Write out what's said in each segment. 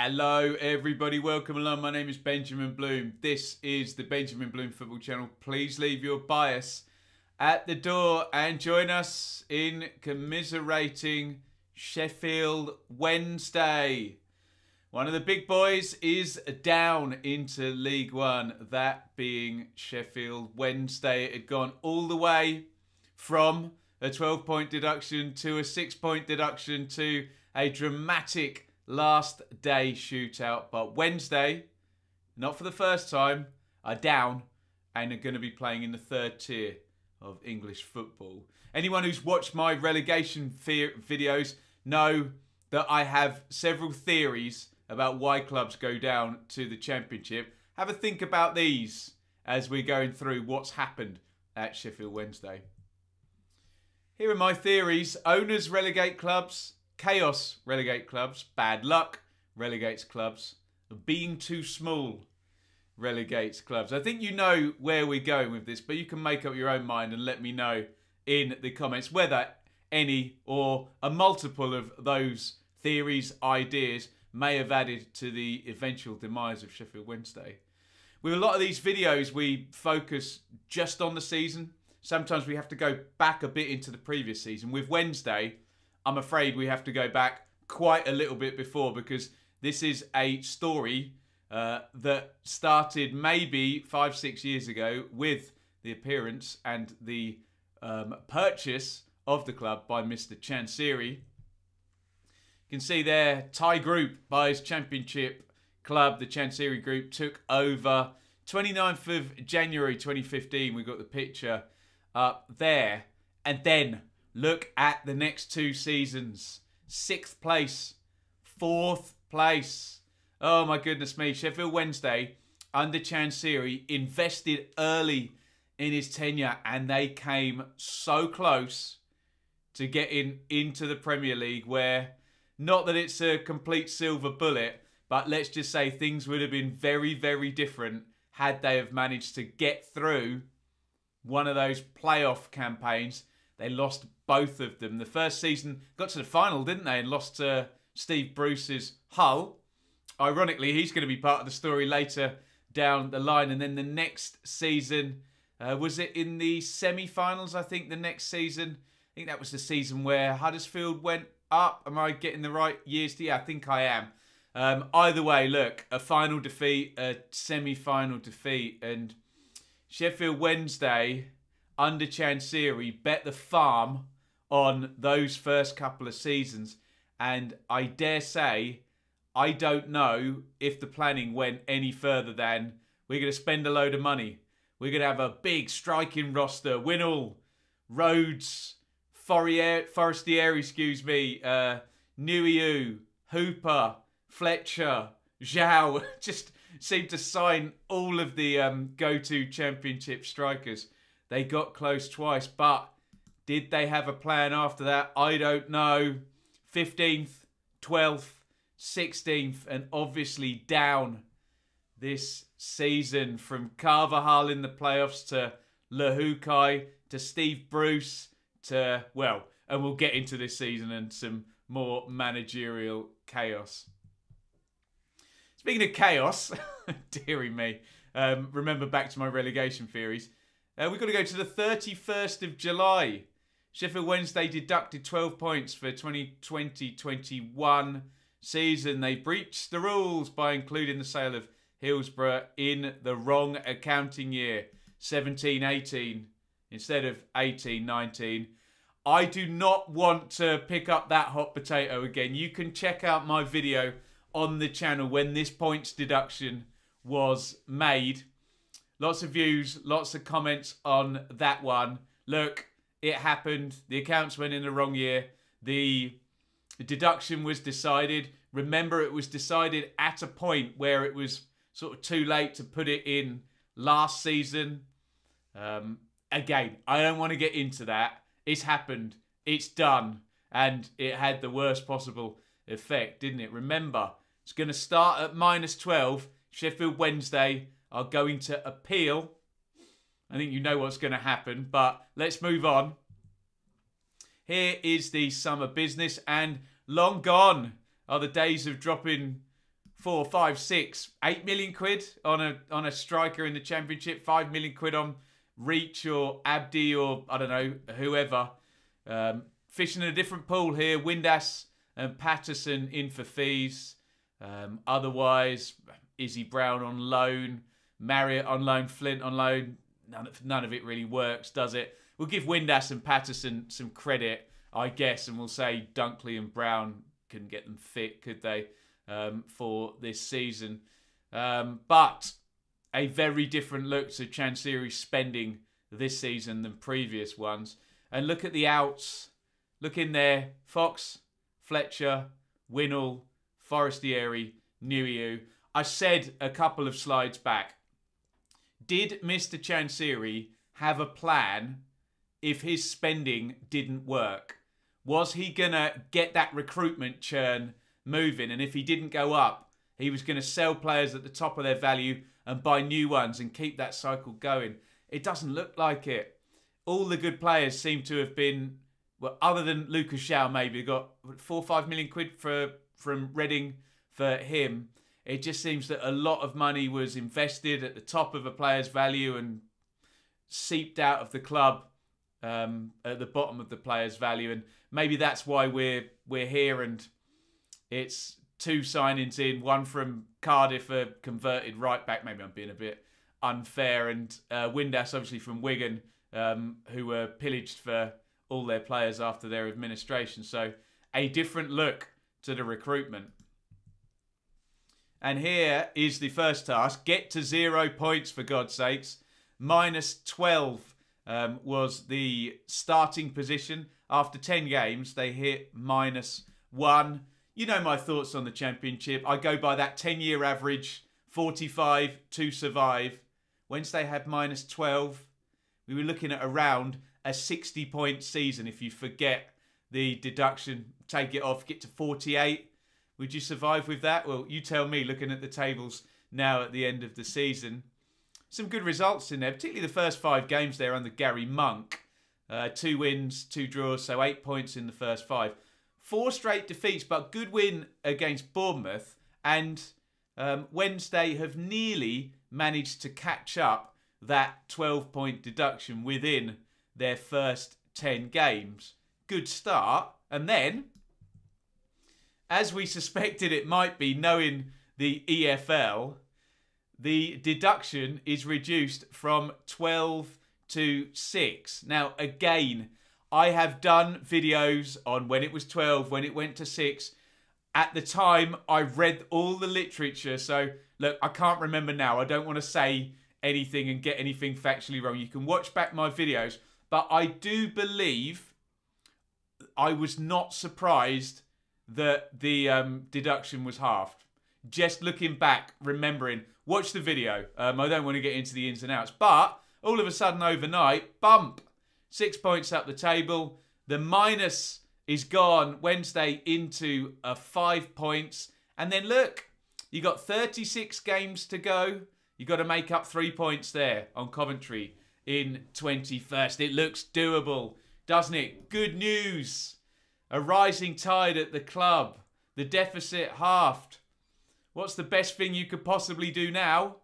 Hello everybody, welcome along. My name is Benjamin Bloom. This is the Benjamin Bloom Football Channel. Please leave your bias at the door and join us in commiserating Sheffield Wednesday. One of the big boys is down into League One, that being Sheffield Wednesday. It had gone all the way from a 12-point deduction to a 6-point deduction to a dramatic last day shootout. But Wednesday, not for the first time, are down and are going to be playing in the third tier of English football. Anyone who's watched my relegation videos know that I have several theories about why clubs go down to the Championship. Have a think about these as we're going through what's happened at Sheffield Wednesday. Here are my theories. Owners relegate clubs. Chaos relegate clubs. Bad luck relegates clubs. Being too small relegates clubs. I think you know where we're going with this, but you can make up your own mind and let me know in the comments whether any or a multiple of those theories, ideas may have added to the eventual demise of Sheffield Wednesday. With a lot of these videos, we focus just on the season. Sometimes we have to go back a bit into the previous season. With Wednesday, I'm afraid we have to go back quite a little bit before, because this is a story that started maybe 5-6 years ago with the appearance and the purchase of the club by Mr. Chansiri. You can see there, Thai Group buys Championship club. The Chansiri Group took over 29th of January 2015. We've got the picture up there. And then look at the next two seasons. 6th place, 4th place. Oh my goodness me. Sheffield Wednesday under Chansiri invested early in his tenure, and they came so close to getting into the Premier League, where, not that it's a complete silver bullet, but let's just say things would have been very, very different had they have managed to get through one of those playoff campaigns. They lost both of them. The first season got to the final, didn't they? And lost to Steve Bruce's Hull. Ironically, he's going to be part of the story later down the line. And then the next season, was it in the semi-finals, I think, the next season? I think that was the season where Huddersfield went up. Am I getting the right years? Yeah, I think I am. Either way, look, a final defeat, a semi-final defeat. And Sheffield Wednesday, under Chansiri, bet the farm on those first couple of seasons. And I dare say, I don't know if the planning went any further than, we're going to spend a load of money. We're going to have a big striking roster. Win all. Rhodes, Forestieri, excuse me, Mayhew, Hooper, Fletcher, Zhao, just seemed to sign all of the go-to Championship strikers. They got close twice, but did they have a plan after that? I don't know. 15th, 12th, 16th, and obviously down this season, from Carvajal in the playoffs to Lahukai to Steve Bruce to, well, and we'll get into this season and some more managerial chaos. Speaking of chaos, dearie me, remember back to my relegation theories. We've got to go to the 31st of July. Sheffield Wednesday deducted 12 points for 2020-21 season. They breached the rules by including the sale of Hillsborough in the wrong accounting year, 17-18 instead of 18-19. I do not want to pick up that hot potato again. You can check out my video on the channel when this points deduction was made. Lots of views, lots of comments on that one. Look, it happened. The accounts went in the wrong year. The deduction was decided. Remember, it was decided at a point where it was sort of too late to put it in last season. Again, I don't want to get into that. It's happened. It's done. And it had the worst possible effect, didn't it? Remember, it's going to start at -12. Sheffield Wednesday are going to appeal. I think you know what's going to happen, but let's move on. Here is the summer business, and long gone are the days of dropping 4, 5, 6, 8 million quid on a striker in the Championship, 5 million quid on Reach or Abdi or, I don't know, whoever. Fishing in a different pool here. Windass and Patterson in for fees. Otherwise, Izzy Brown on loan. Marriott on loan. Flint on loan. None of it really works, does it? We'll give Windass and Patterson some credit, I guess, and we'll say Dunkley and Brown couldn't get them fit, could they, for this season. But a very different look to Chancery's spending this season than previous ones. And look at the outs. Look in there. Fox, Fletcher, Winnall, Forestieri, Mayhew. I said a couple of slides back, did Mr. Chancery have a plan if his spending didn't work? Was he going to get that recruitment churn moving? And if he didn't go up, he was going to sell players at the top of their value and buy new ones and keep that cycle going. It doesn't look like it. All the good players seem to have been, well, other than Lucas Shaw maybe, got 4 or 5 million quid from Reading for him. It just seems that a lot of money was invested at the top of a player's value and seeped out of the club at the bottom of the player's value. And maybe that's why we're here, and it's 2 signings in, one from Cardiff, a converted right back. Maybe I'm being a bit unfair, and Windass obviously from Wigan, who were pillaged for all their players after their administration. So a different look to the recruitment. And here is the first task. Get to 0 points, for God's sakes. -12 was the starting position. After 10 games, they hit -1. You know my thoughts on the Championship. I go by that 10-year average, 45 to survive. Wednesday had -12. We were looking at around a 60-point season. If you forget the deduction, take it off, get to 48. Would you survive with that? Well, you tell me, looking at the tables now at the end of the season. Some good results in there, particularly the first 5 games there under Gary Monk. 2 wins, 2 draws, so 8 points in the first 5. 4 straight defeats, but good win against Bournemouth. And Wednesday have nearly managed to catch up that 12-point deduction within their first 10 games. Good start. And then, as we suspected it might be, knowing the EFL, the deduction is reduced from 12 to 6. Now, again, I have done videos on when it was 12, when it went to 6. At the time, I read all the literature. So, look, I can't remember now. I don't want to say anything and get anything factually wrong. You can watch back my videos. But I do believe I was not surprised that the deduction was halved. Just looking back, remembering, watch the video. I don't want to get into the ins and outs. But all of a sudden overnight, bump. 6 points up the table. The minus is gone Wednesday into 5 points. And then look, you got 36 games to go. You got to make up 3 points there on Coventry in 21st. It looks doable, doesn't it? Good news. A rising tide at the club. The deficit halved. What's the best thing you could possibly do now?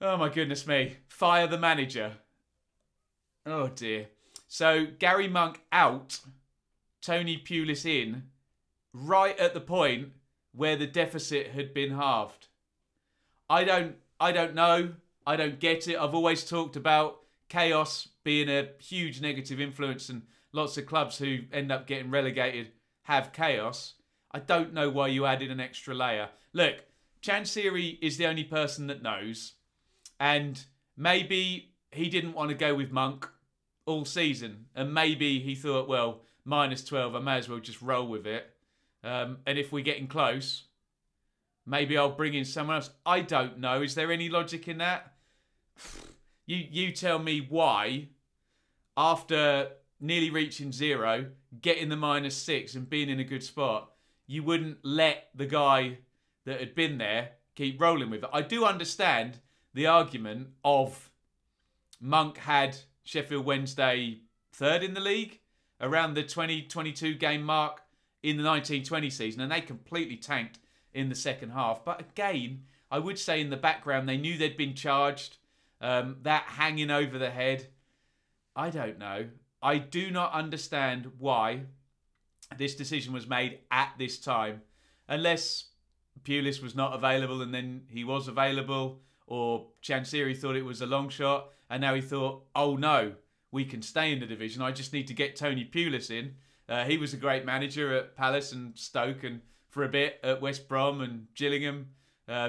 Oh my goodness me. Fire the manager. Oh dear. So Gary Monk out. Tony Pulis in. Right at the point where the deficit had been halved. I don't know. I don't get it. I've always talked about chaos being a huge negative influence, and lots of clubs who end up getting relegated have chaos. I don't know why you added an extra layer. Look, Chancery is the only person that knows. And maybe he didn't want to go with Monk all season. And maybe he thought, well, -12, I may as well just roll with it. And if we're getting close, maybe I'll bring in someone else. I don't know. Is there any logic in that? You tell me why, after nearly reaching 0, getting the -6 and being in a good spot, you wouldn't let the guy that had been there keep rolling with it. I do understand the argument of Monk had Sheffield Wednesday 3rd in the league around the 2022 game mark in the 1920 season, and they completely tanked in the second half. But again, I would say in the background, they knew they'd been charged. That hanging over the head, I don't know. I do not understand why this decision was made at this time. Unless Pulis was not available and then he was available, or Chansiri thought it was a long shot and now he thought, oh no, we can stay in the division. I just need to get Tony Pulis in. He was a great manager at Palace and Stoke and for a bit at West Brom and Gillingham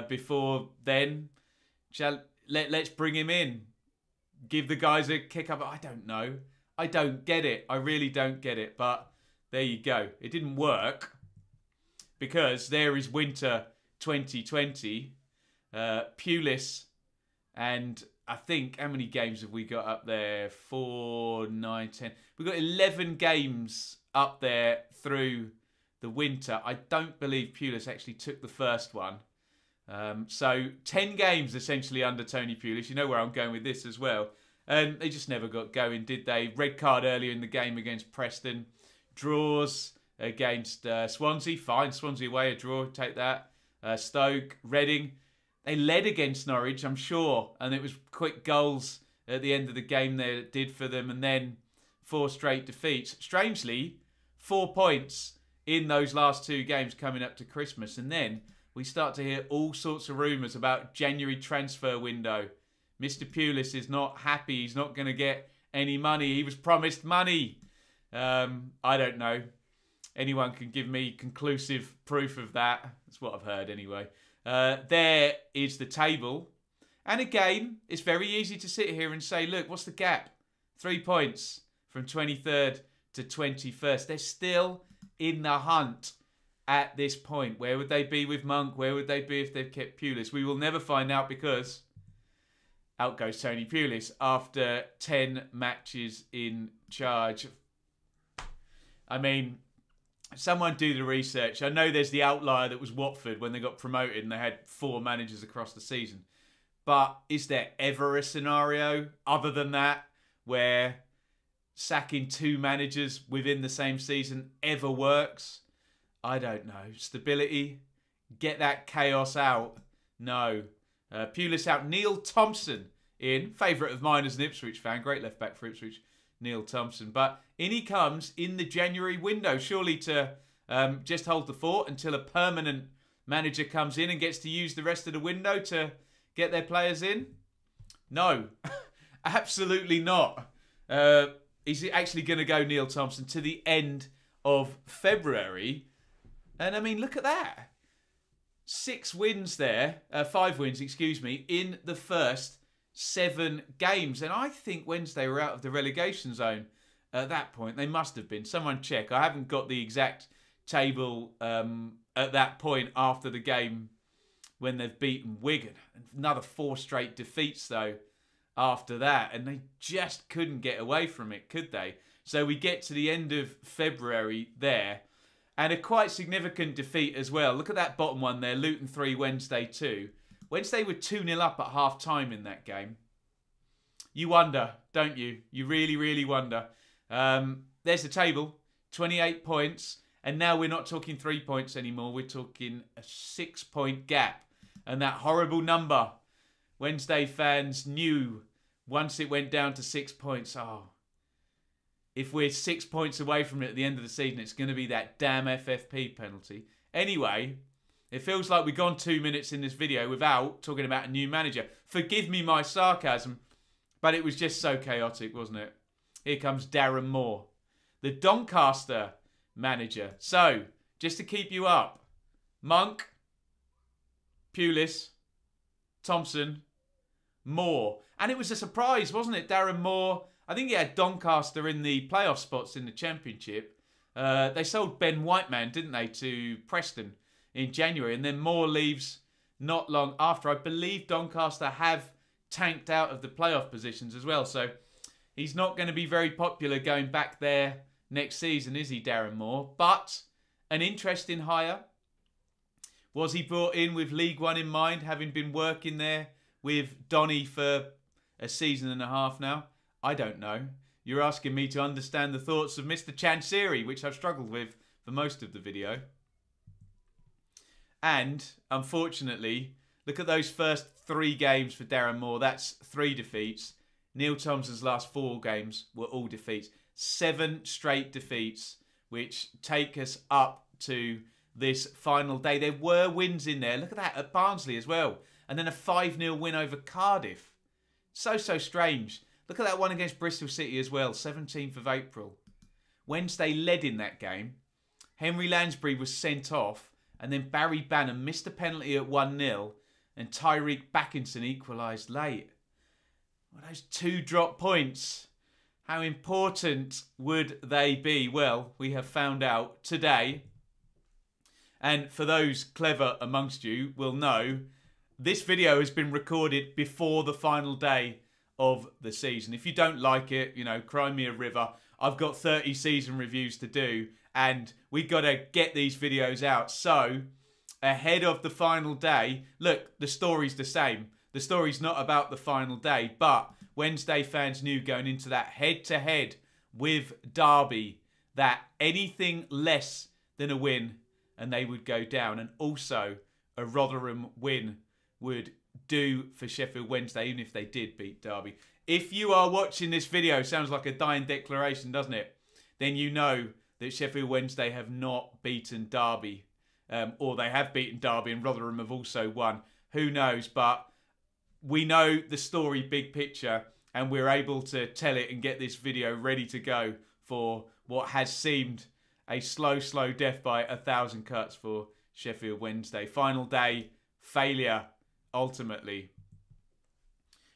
before then. Let's bring him in. Give the guys a kick up. I don't know. I don't get it. I really don't get it. But there you go. It didn't work because there is winter 2020. Pulis, and I think, how many games have we got up there? 4, 9, 10. We've got 11 games up there through the winter. I don't believe Pulis actually took the first one. So 10 games essentially under Tony Pulis. You know where I'm going with this as well. And they just never got going, did they? Red card earlier in the game against Preston. Draws against Swansea. Fine, Swansea away, a draw. Take that. Stoke, Reading. They led against Norwich, I'm sure. And it was quick goals at the end of the game there that did for them. And then 4 straight defeats. Strangely, 4 points in those last 2 games coming up to Christmas. And then we start to hear all sorts of rumours about January transfer window. Mr. Pulis is not happy. He's not going to get any money. He was promised money. I don't know. Anyone can give me conclusive proof of that. That's what I've heard anyway. There is the table. And again, it's very easy to sit here and say, look, what's the gap? 3 points from 23rd to 21st. They're still in the hunt at this point. Where would they be with Monk? Where would they be if they've kept Pulis? We will never find out because out goes Tony Pulis after 10 matches in charge. I mean, someone do the research. I know there's the outlier that was Watford when they got promoted and they had 4 managers across the season. But is there ever a scenario other than that where sacking 2 managers within the same season ever works? I don't know. Stability? Get that chaos out? No. Pulis out. Neil Thompson in. Favourite of mine as an Ipswich fan. Great left back for Ipswich. Neil Thompson. But in he comes in the January window. Surely to just hold the fort until a permanent manager comes in and gets to use the rest of the window to get their players in? No. Absolutely not. He's actually going to go, Neil Thompson, to the end of February. And I mean, look at that. 6 wins there. 5 wins, excuse me, in the first 7 games. And I think Wednesday were out of the relegation zone at that point. They must have been. Someone check. I haven't got the exact table at that point after the game when they've beaten Wigan. Another 4 straight defeats, though, after that. And they just couldn't get away from it, could they? So we get to the end of February there. And a quite significant defeat as well. Look at that bottom one there. Luton 3, Wednesday 2. Wednesday were 2-0 up at half-time in that game. You wonder, don't you? You really, really wonder. There's the table. 28 points. And now we're not talking 3 points anymore. We're talking a 6-point gap. And that horrible number, Wednesday fans knew once it went down to 6 points. Oh, if we're 6 points away from it at the end of the season, it's going to be that damn FFP penalty. Anyway, it feels like we've gone 2 minutes in this video without talking about a new manager. Forgive me my sarcasm, but it was just so chaotic, wasn't it? Here comes Darren Moore, the Doncaster manager. So, just to keep you up, Monk, Pulis, Thompson, Moore. And it was a surprise, wasn't it? Darren Moore, I think he had Doncaster in the playoff spots in the Championship. They sold Ben Whiteman, didn't they, to Preston in January. And then Moore leaves not long after. I believe Doncaster have tanked out of the playoff positions as well. So he's not going to be very popular going back there next season, is he, Darren Moore? But an interesting hire. Was he brought in with League One in mind, having been working there with Donny for a season and a half now? I don't know. You're asking me to understand the thoughts of Mr. Chansiri, which I've struggled with for most of the video. And, unfortunately, look at those first 3 games for Darren Moore. That's 3 defeats. Neil Thompson's last 4 games were all defeats. 7 straight defeats, which take us up to this final day. There were wins in there. Look at that, at Barnsley as well. And then a 5-0 win over Cardiff. So strange. Look at that one against Bristol City as well, 17th of April. Wednesday led in that game. Henry Lansbury was sent off, and then Barry Banner missed a penalty at 1-0, and Tyreek Backinson equalised late. Well, those 2 drop points, how important would they be? Well, we have found out today. And for those clever amongst you will know, this video has been recorded before the final day of the season. If you don't like it, you know, cry me a river. I've got 30 season reviews to do, and we've got to get these videos out. So, ahead of the final day, look, the story's the same. The story's not about the final day, but Wednesday fans knew going into that head-to-head with Derby that anything less than a win and they would go down. And also, a Rotherham win would do for Sheffield Wednesday, even if they did beat Derby. If you are watching this video, sounds like a dying declaration, doesn't it? Then you know that Sheffield Wednesday have not beaten Derby. Or they have beaten Derby and Rotherham have also won. Who knows? But we know the story, big picture, and we're able to tell it and get this video ready to go for what has seemed a slow death by 1,000 cuts for Sheffield Wednesday. Final day, failure, ultimately.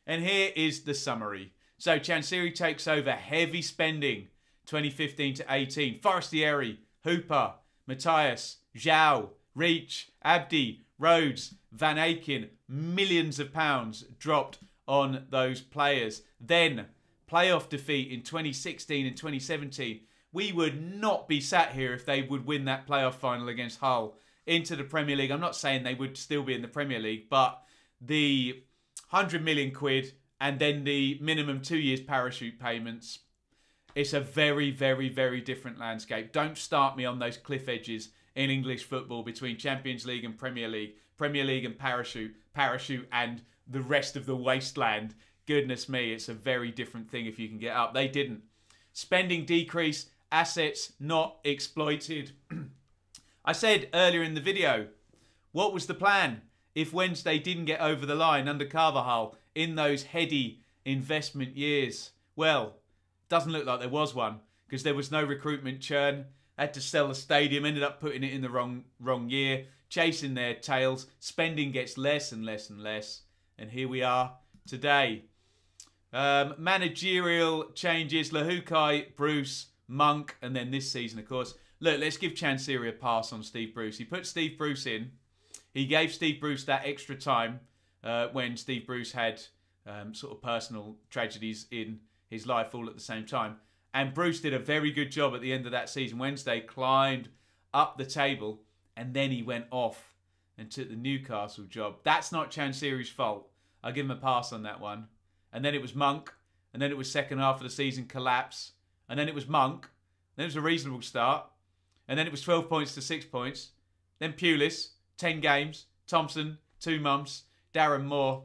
And here is the summary. So Chansiri takes over, heavy spending, 2015 to 18. Forestieri, Hooper, Matthias, Zhao, Reach, Abdi, Rhodes, Van Aken, millions of pounds dropped on those players. Then, playoff defeat in 2016 and 2017. We would not be sat here if they would win that playoff final against Hull into the Premier League. I'm not saying they would still be in the Premier League, but the 100 million quid and then the minimum 2 years parachute payments, it's a very different landscape. Don't start me on those cliff edges in English football between Champions League and Premier League and parachute and the rest of the wasteland. Goodness me, it's a very different thing if you can get up. They didn't. Spending decrease, assets not exploited. I said earlier in the video, what was the plan if Wednesday didn't get over the line under Carvajal in those heady investment years? Well, doesn't look like there was one, because there was no recruitment churn. Had to sell the stadium, ended up putting it in the wrong year, chasing their tails. Spending gets less and less and less. And here we are today. Managerial changes, Lahukai, Bruce, Monk, and then this season, of course. Look, let's give Chansiri a pass on Steve Bruce. He put Steve Bruce in. He gave Steve Bruce that extra time when Steve Bruce had sort of personal tragedies in his life all at the same time. And Bruce did a very good job at the end of that season. Wednesday climbed up the table and then he went off and took the Newcastle job. That's not Chansiri's fault. I'll give him a pass on that one. And then it was Monk. And then it was second half of the season collapse. And then it was Monk. Then it was a reasonable start. And then it was 12 points to 6 points. Then Pulis, 10 games. Thompson, 2 months. Darren Moore.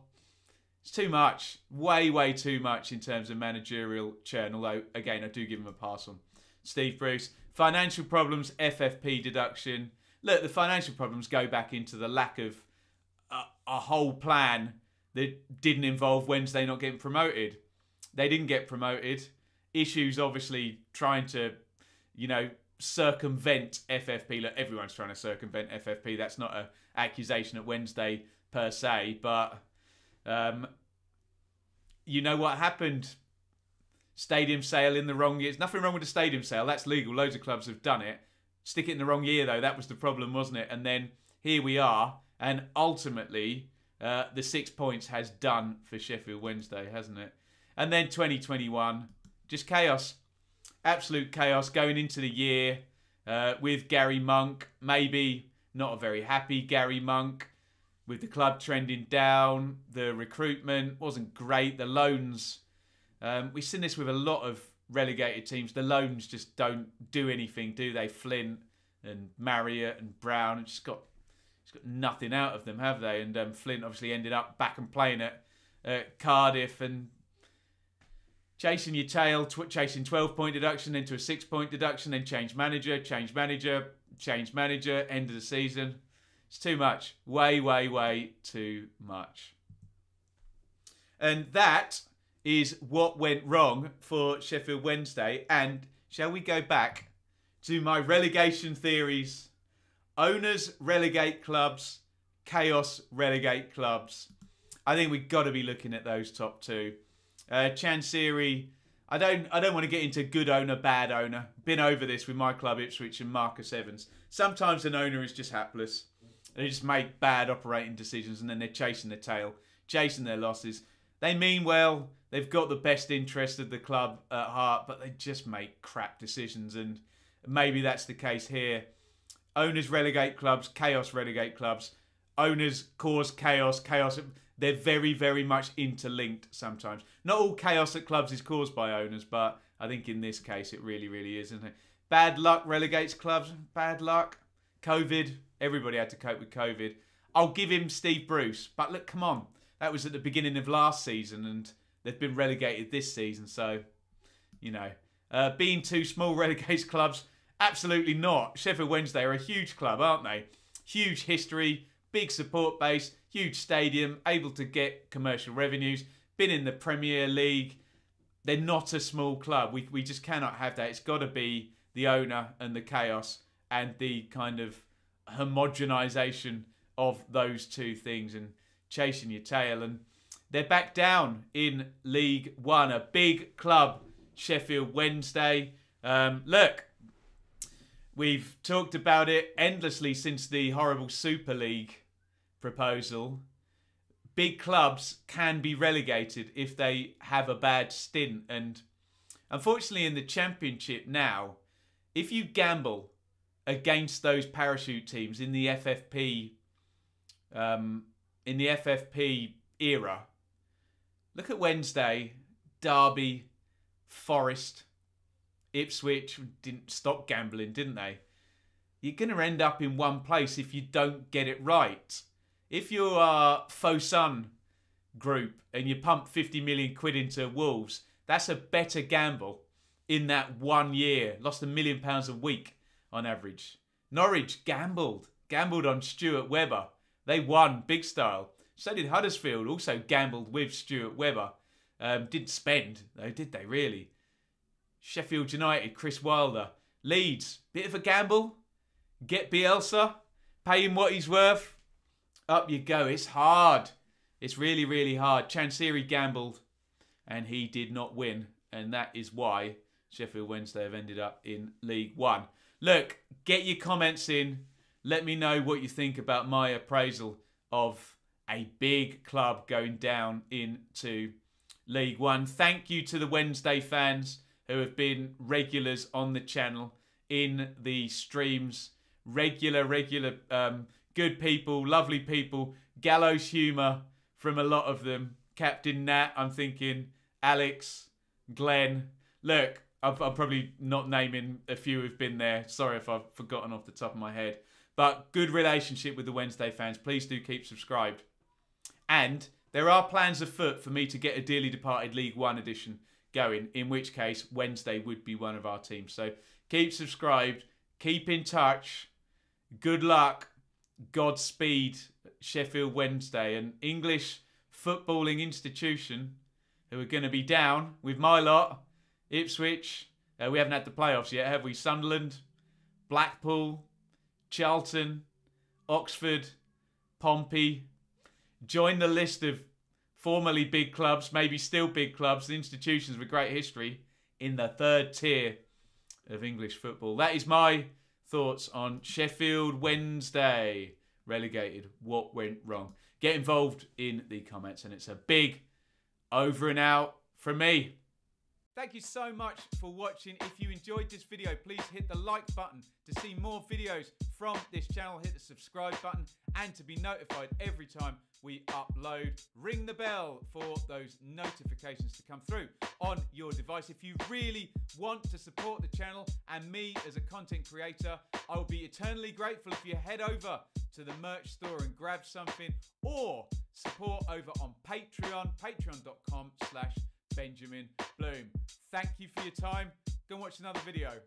It's too much. Way too much in terms of managerial churn. Although, again, I do give him a pass on Steve Bruce. Financial problems, FFP deduction. Look, the financial problems go back into the lack of a whole plan that didn't involve Wednesday not getting promoted. They didn't get promoted. Issues, obviously, trying to, you know, circumvent FFP. Look, everyone's trying to circumvent FFP. That's not an accusation at Wednesday per se, but you know what happened? Stadium sale in the wrong year. There's nothing wrong with the stadium sale. That's legal. Loads of clubs have done it. Stick it in the wrong year, though. That was the problem, wasn't it? And then here we are. And ultimately, the 6 points has done for Sheffield Wednesday, hasn't it? And then 2021, just chaos. Absolute chaos going into the year with Gary Monk. Maybe not a very happy Gary Monk. With the club trending down. The recruitment wasn't great. The loans. We've seen this with a lot of relegated teams. The loans just don't do anything, do they? Flint and Marriott and Brown. It just got it's got nothing out of them, have they? And Flint obviously ended up back and playing at Cardiff and chasing your tail, chasing 12-point deduction, then to a 6-point deduction, then change manager, end of the season. It's too much. Way, way, way too much. And that is what went wrong for Sheffield Wednesday. And shall we go back to my relegation theories? Owners relegate clubs, chaos relegate clubs. I think we've got to be looking at those top two. Chancery, I don't want to get into good owner, bad owner. Been over this with my club, Ipswich, and Marcus Evans. Sometimes an owner is just hapless. They just make bad operating decisions and then they're chasing their tail, chasing their losses. They mean well. They've got the best interest of the club at heart, but they just make crap decisions. And maybe that's the case here. Owners relegate clubs, chaos relegate clubs. Owners cause chaos, they're very, very much interlinked sometimes. Not all chaos at clubs is caused by owners, but I think in this case it really, really is, isn't it? Bad luck relegates clubs. Bad luck. COVID. Everybody had to cope with COVID. I'll give him Steve Bruce. But look, come on. That was at the beginning of last season and they've been relegated this season. So, you know, being too small relegates clubs. Absolutely not. Sheffield Wednesday are a huge club, aren't they? Huge history, big support base, huge stadium, able to get commercial revenues, been in the Premier League. They're not a small club. We just cannot have that. It's got to be the owner and the chaos and the kind of homogenisation of those two things and chasing your tail. And they're back down in League One. A big club, Sheffield Wednesday. Look, we've talked about it endlessly since the horrible Super League proposal. Big clubs can be relegated if they have a bad stint. And unfortunately in the Championship now, if you gamble against those parachute teams in the FFP era, look at Wednesday, Derby, Forest, Ipswich didn't stop gambling, didn't they? You're going to end up in one place if you don't get it right. If you are Fosun Group and you pump 50 million quid into Wolves, that's a better gamble in that 1 year. Lost £1 million a week on average. Norwich gambled on Stuart Webber. They won big style. So did Huddersfield, also gambled with Stuart Webber. Didn't spend, though, did they really? Sheffield United, Chris Wilder. Leeds, bit of a gamble. Get Bielsa, pay him what he's worth. Up you go. It's hard. It's really, really hard. Chancery gambled and he did not win. And that is why Sheffield Wednesday have ended up in League One. Look, get your comments in. Let me know what you think about my appraisal of a big club going down into League One. Thank you to the Wednesday fans who have been regulars on the channel in the streams. Regular, good people, lovely people. Gallows humour from a lot of them. Captain Nat, I'm thinking. Alex, Glenn. Look, I'm probably not naming a few who've been there. Sorry if I've forgotten off the top of my head. But good relationship with the Wednesday fans. Please do keep subscribed. And there are plans afoot for me to get a dearly departed League One edition going, in which case Wednesday would be one of our teams. So keep subscribed, keep in touch. Good luck, Godspeed, Sheffield Wednesday, an English footballing institution who are going to be down with my lot, Ipswich. We haven't had the playoffs yet, have we? Sunderland, Blackpool, Charlton, Oxford, Pompey. Join the list of formerly big clubs, maybe still big clubs, institutions with great history in the third tier of English football. That is my thoughts on Sheffield Wednesday relegated. What went wrong? Get involved in the comments, and it's a big over and out from me. Thank you so much for watching. If you enjoyed this video, please hit the like button to see more videos from this channel. Hit the subscribe button and to be notified every time we upload. Ring the bell for those notifications to come through on your device. If you really want to support the channel and me as a content creator, I will be eternally grateful if you head over to the merch store and grab something, or support over on Patreon, patreon.com/Benjamin Bloom. Thank you for your time. Go and watch another video.